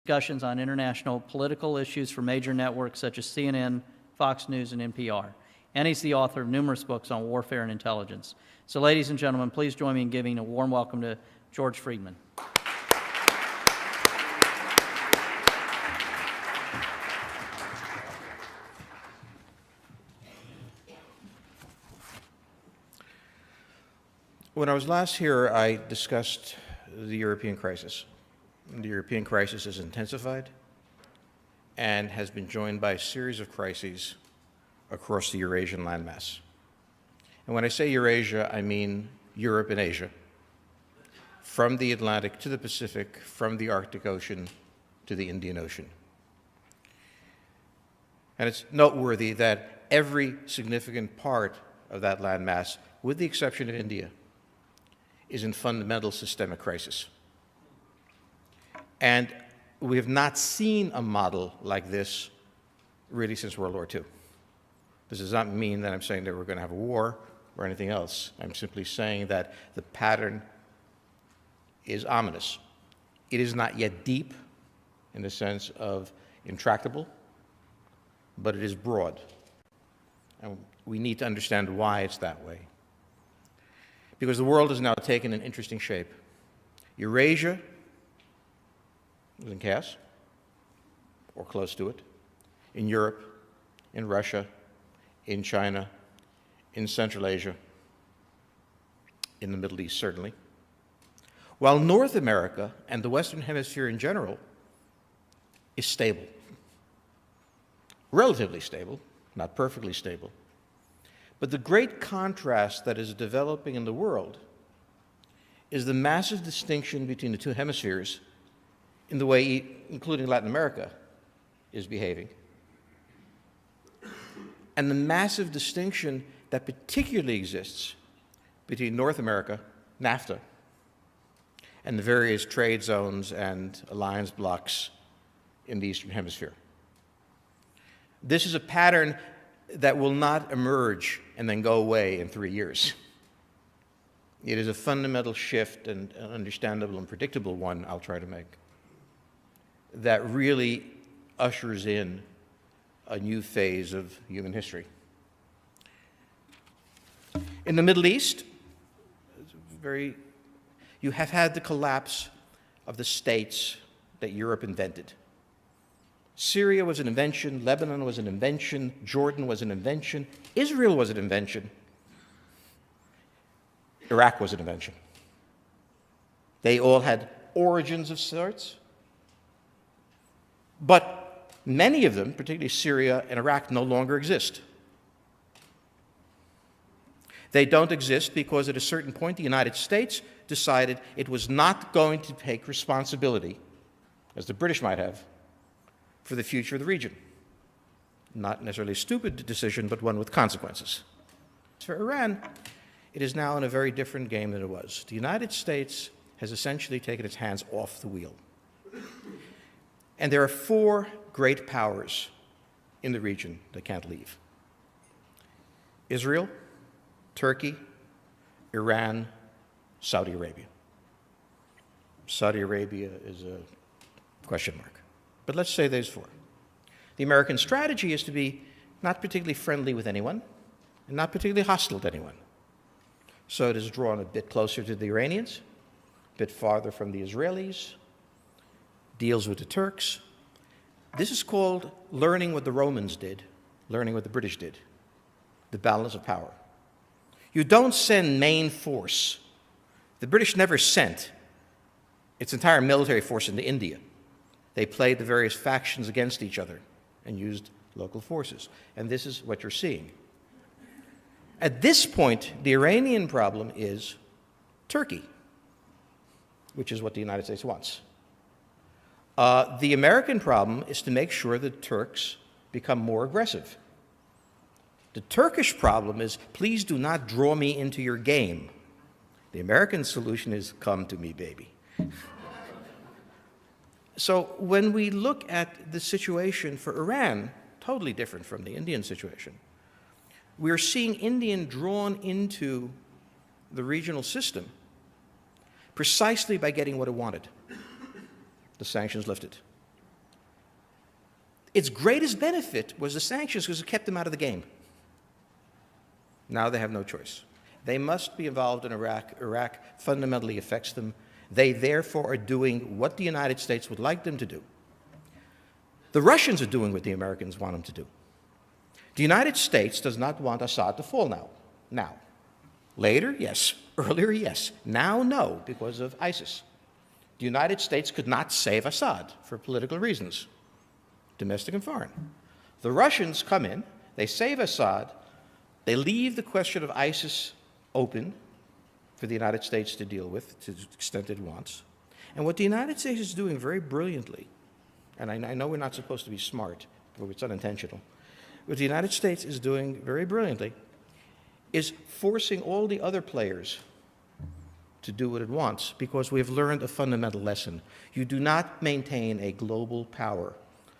discussions on international political issues for major networks such as CNN, Fox News, and NPR. And he's the author of numerous books on warfare and intelligence. So, ladies and gentlemen, please join me in giving a warm welcome to George Friedman. When I was last here, I discussed the European crisis. The European crisis has intensified and has been joined by a series of crises across the Eurasian landmass. And when I say Eurasia, I mean Europe and Asia, from the Atlantic to the Pacific, from the Arctic Ocean to the Indian Ocean. And it's noteworthy that every significant part of that landmass, with the exception of India, is in fundamental systemic crisis. And we have not seen a model like this really since World War II. This does not mean that I'm saying that we're going to have a war or anything else. I'm simply saying that the pattern is ominous. It is not yet deep in the sense of intractable, but it is broad. And we need to understand why it's that way. Because the world has now taken an interesting shape. Eurasia is in chaos, or close to it, in Europe, in Russia, in China, in Central Asia, in the Middle East, certainly. While North America and the Western Hemisphere in general is stable, relatively stable, not perfectly stable. But the great contrast that is developing in the world is the massive distinction between the two hemispheres in the way, including Latin America, is behaving. And the massive distinction that particularly exists between North America, NAFTA, and the various trade zones and alliance blocs in the Eastern Hemisphere. This is a pattern that will not emerge and then go away in 3 years. It is a fundamental shift, and an understandable and predictable one I'll try to make, that really ushers in a new phase of human history. In the Middle East, you have had the collapse of the states that Europe invented. Syria was an invention, Lebanon was an invention, Jordan was an invention, Israel was an invention, Iraq was an invention. They all had origins of sorts, but many of them, particularly Syria and Iraq, no longer exist. They don't exist because at a certain point the United States decided it was not going to take responsibility, as the British might have, for the future of the region. Not necessarily a stupid decision, but one with consequences. For Iran, it is now in a very different game than it was. The United States has essentially taken its hands off the wheel. And there are 4 great powers in the region that can't leave: Israel, Turkey, Iran, Saudi Arabia. Saudi Arabia is a question mark. But let's say there's 4. The American strategy is to be not particularly friendly with anyone and not particularly hostile to anyone. So it is drawn a bit closer to the Iranians, a bit farther from the Israelis, deals with the Turks. This is called learning what the Romans did, learning what the British did, the balance of power. You don't send main force. The British never sent its entire military force into India. They played the various factions against each other and used local forces. And this is what you're seeing. At this point, the Iranian problem is Turkey, which is what the United States wants. The American problem is to make sure that Turks become more aggressive. The Turkish problem is, please do not draw me into your game. The American solution is, come to me, baby. So when we look at the situation for Iran, totally different from the Indian situation, we're seeing India drawn into the regional system precisely by getting what it wanted: the sanctions lifted. its greatest benefit was the sanctions because it kept them out of the game. Now they have no choice. They must be involved in Iraq. Iraq fundamentally affects them. They therefore are doing what the United States would like them to do. The Russians are doing what the Americans want them to do. The United States does not want Assad to fall now. Now. Later, yes. Earlier, yes. Now, no, because of ISIS. The United States could not save Assad for political reasons, domestic and foreign. The Russians come in, they save Assad, they leave the question of ISIS open for the United States to deal with to the extent it wants. And what the United States is doing very brilliantly, and I know we're not supposed to be smart, but it's unintentional, what the United States is doing very brilliantly is forcing all the other players to do what it wants, because we have learned a fundamental lesson. You do not maintain a global power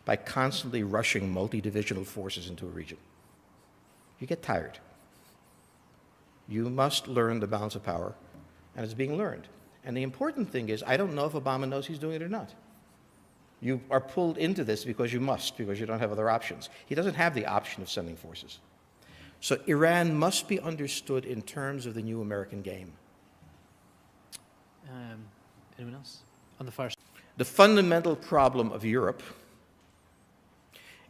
by constantly rushing multi-divisional forces into a region. You get tired. You must learn the balance of power, and it's being learned. And the important thing is, I don't know if Obama knows he's doing it or not. You are pulled into this because you must, because you don't have other options. He doesn't have the option of sending forces. So Iran must be understood in terms of the new American game. Anyone else? On the far side. The fundamental problem of Europe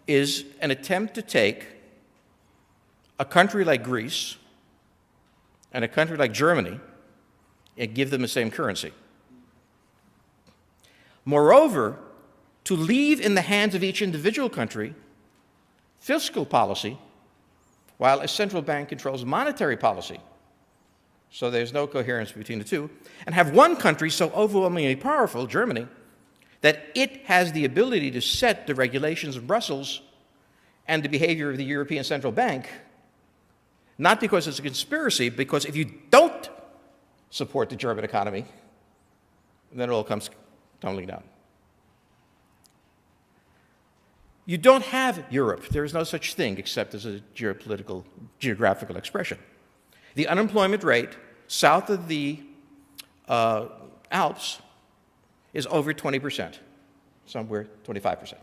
is an attempt to take a country like Greece and a country like Germany and give them the same currency. Moreover, to leave in the hands of each individual country fiscal policy while a central bank controls monetary policy, so there's no coherence between the two, and have one country so overwhelmingly powerful, Germany, that it has the ability to set the regulations of Brussels and the behavior of the European Central Bank, not because it's a conspiracy, because if you don't support the German economy, then it all comes tumbling down. You don't have Europe. There is no such thing except as a geographical expression. The unemployment rate south of the Alps is over 20%, somewhere 25%.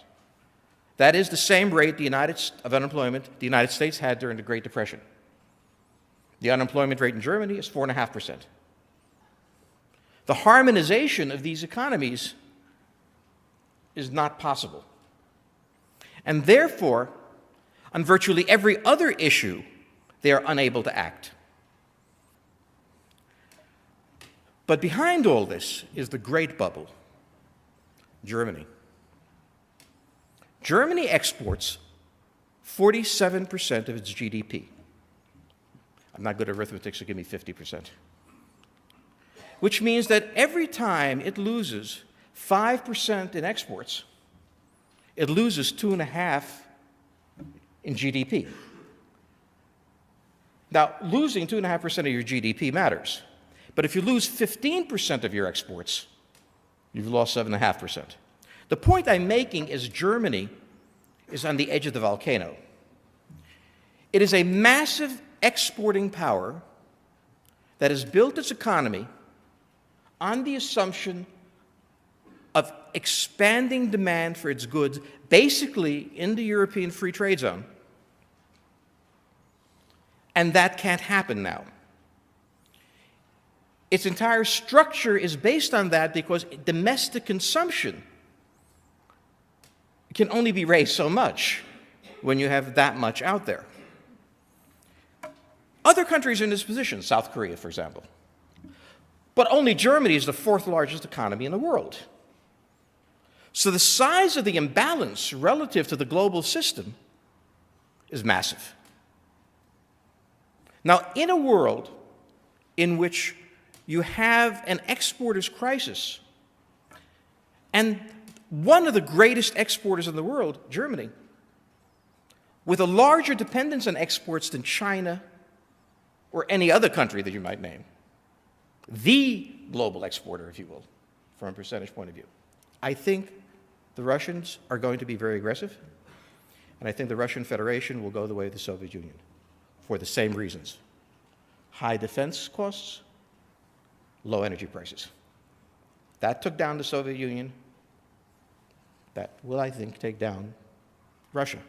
That is the same rate of unemployment the United States had during the Great Depression. The unemployment rate in Germany is 4.5%. The harmonization of these economies is not possible. And therefore, on virtually every other issue, they are unable to act. But behind all this is the great bubble, Germany. Germany exports 47% of its GDP. I'm not good at arithmetic, so give me 50%. Which means that every time it loses 5% in exports, it loses 2.5% in GDP. Now, losing 2.5% of your GDP matters. But if you lose 15% of your exports, you've lost 7.5%. The point I'm making is Germany is on the edge of the volcano. It is a massive exporting power that has built its economy on the assumption of expanding demand for its goods, basically in the European Free Trade Zone. And that can't happen now. Its entire structure is based on that because domestic consumption can only be raised so much when you have that much out there. Other countries are in this position, South Korea, for example. But only Germany is the fourth largest economy in the world. So the size of the imbalance relative to the global system is massive. Now, in a world in which you have an exporter's crisis, and one of the greatest exporters in the world, Germany, with a larger dependence on exports than China or any other country that you might name, the global exporter, if you will, from a percentage point of view, I think the Russians are going to be very aggressive, and I think the Russian Federation will go the way of the Soviet Union for the same reasons. High defense costs, low energy prices. That took down the Soviet Union. That will, I think, take down Russia.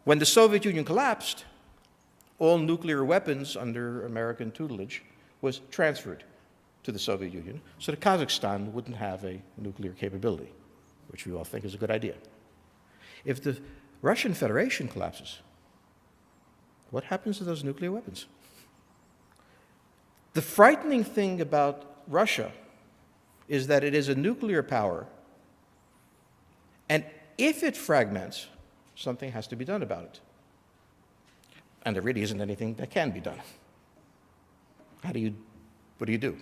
When the Soviet Union collapsed, all nuclear weapons under American tutelage was transferred to the Soviet Union so that Kazakhstan wouldn't have a nuclear capability, which we all think is a good idea. If the Russian Federation collapses, what happens to those nuclear weapons? The frightening thing about Russia is that it is a nuclear power, and if it fragments, something has to be done about it. And there really isn't anything that can be done. What do you do?